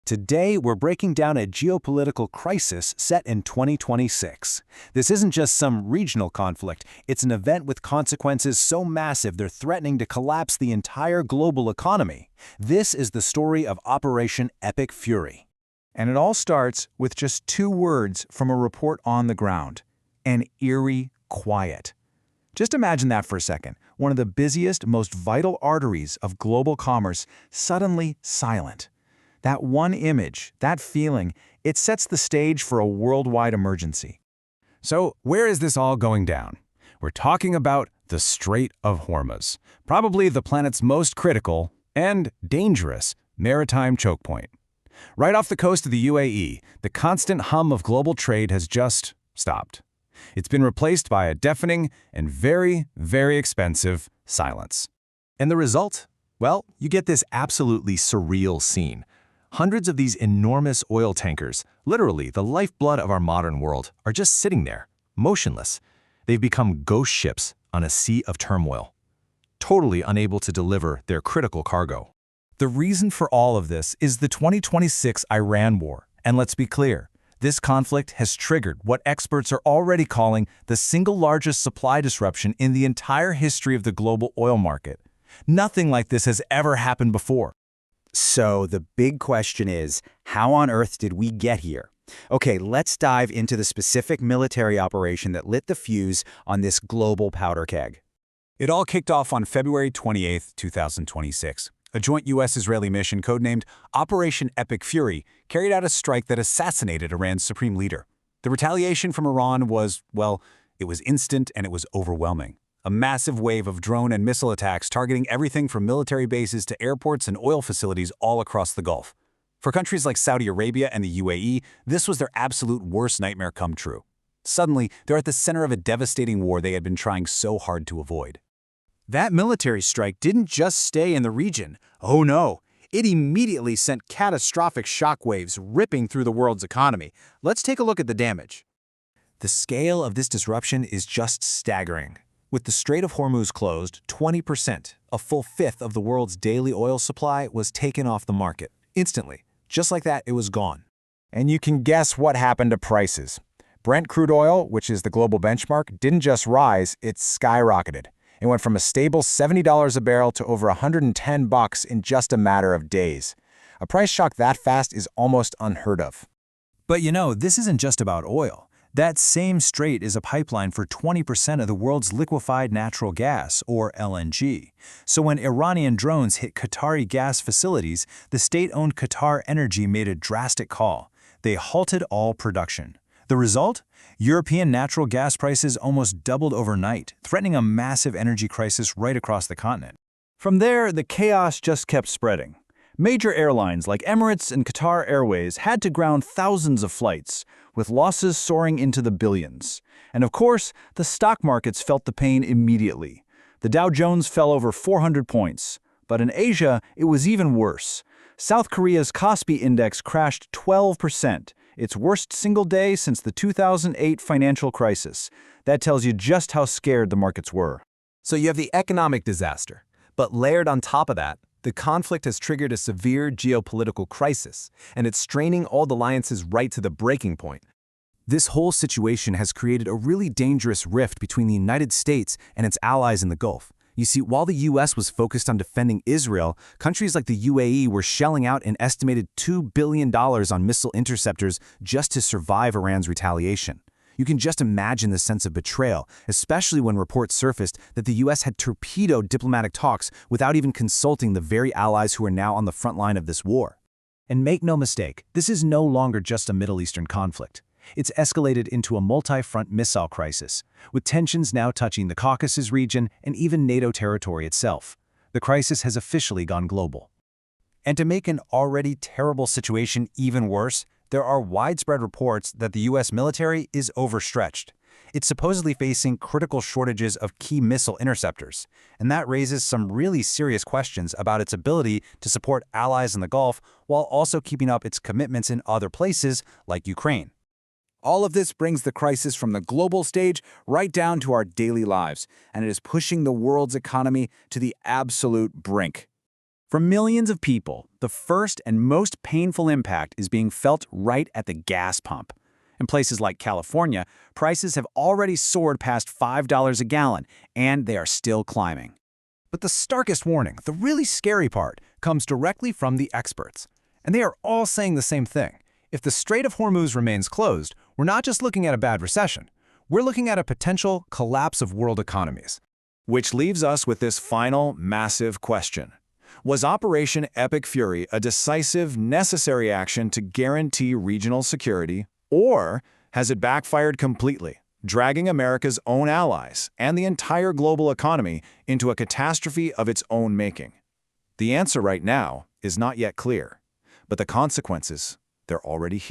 Today, we're breaking down a geopolitical crisis set in 2026. This isn't just some regional conflict, it's an event with consequences so massive they're threatening to collapse the entire global economy. This is the story of Operation Epic Fury. And it all starts with just two words from a report on the ground: an eerie quiet. Just imagine that for a second. One of the busiest, most vital arteries of global commerce suddenly silent. That one image, that feeling, it sets the stage for a worldwide emergency. So, where is this all going down? We're talking about the Strait of Hormuz, probably the planet's most critical and dangerous maritime choke point. Right off the coast of the UAE, the constant hum of global trade has just stopped. It's been replaced by a deafening and very, very expensive silence. And the result? Well, you get this absolutely surreal scene. Hundreds of these enormous oil tankers, literally the lifeblood of our modern world, are just sitting there, motionless. They've become ghost ships on a sea of turmoil, totally unable to deliver their critical cargo. The reason for all of this is the 2026 Iran war. And let's be clear, this conflict has triggered what experts are already calling the single largest supply disruption in the entire history of the global oil market. Nothing like this has ever happened before. So the big question is, how on earth did we get here? Okay, let's dive into the specific military operation that lit the fuse on this global powder keg. It all kicked off on February 28, 2026. A joint U.S.-Israeli mission codenamed Operation Epic Fury carried out a strike that assassinated Iran's supreme leader. The retaliation from Iran was, well, it was instant and it was overwhelming. A massive wave of drone and missile attacks targeting everything from military bases to airports and oil facilities all across the Gulf. For countries like Saudi Arabia and the UAE, this was their absolute worst nightmare come true. Suddenly, they're at the center of a devastating war they had been trying so hard to avoid. That military strike didn't just stay in the region. Oh no, it immediately sent catastrophic shockwaves ripping through the world's economy. Let's take a look at the damage. The scale of this disruption is just staggering. With the Strait of Hormuz closed, 20%, a full fifth of the world's daily oil supply, was taken off the market. Instantly. Just like that, it was gone. And you can guess what happened to prices. Brent crude oil, which is the global benchmark, didn't just rise, it skyrocketed. It went from a stable $70 a barrel to over $110 in just a matter of days. A price shock that fast is almost unheard of. But you know, this isn't just about oil. That same strait is a pipeline for 20% of the world's liquefied natural gas, or LNG. So when Iranian drones hit Qatari gas facilities, the state-owned Qatar Energy made a drastic call. They halted all production. The result? European natural gas prices almost doubled overnight, threatening a massive energy crisis right across the continent. From there, the chaos just kept spreading. Major airlines like Emirates and Qatar Airways had to ground thousands of flights, with losses soaring into the billions. And of course, the stock markets felt the pain immediately. The Dow Jones fell over 400 points. But in Asia, it was even worse. South Korea's Kospi index crashed 12%, its worst single day since the 2008 financial crisis. That tells you just how scared the markets were. So you have the economic disaster, but layered on top of that, the conflict has triggered a severe geopolitical crisis, and it's straining old alliances right to the breaking point. This whole situation has created a really dangerous rift between the United States and its allies in the Gulf. You see, while the U.S. was focused on defending Israel, countries like the UAE were shelling out an estimated $2 billion on missile interceptors just to survive Iran's retaliation. You can just imagine the sense of betrayal, especially when reports surfaced that the U.S. had torpedoed diplomatic talks without even consulting the very allies who are now on the front line of this war. And make no mistake, this is no longer just a Middle Eastern conflict. It's escalated into a multi-front missile crisis, with tensions now touching the Caucasus region and even NATO territory itself. The crisis has officially gone global. And to make an already terrible situation even worse, there are widespread reports that the U.S. military is overstretched. It's supposedly facing critical shortages of key missile interceptors, and that raises some really serious questions about its ability to support allies in the Gulf while also keeping up its commitments in other places like Ukraine. All of this brings the crisis from the global stage right down to our daily lives, and it is pushing the world's economy to the absolute brink. For millions of people, the first and most painful impact is being felt right at the gas pump. In places like California, prices have already soared past $5 a gallon, and they are still climbing. But the starkest warning, the really scary part, comes directly from the experts. And they are all saying the same thing. If the Strait of Hormuz remains closed, we're not just looking at a bad recession. We're looking at a potential collapse of world economies. Which leaves us with this final, massive question. Was Operation Epic Fury a decisive, necessary action to guarantee regional security, or has it backfired completely, dragging America's own allies and the entire global economy into a catastrophe of its own making? The answer right now is not yet clear, but the consequences, they're already here.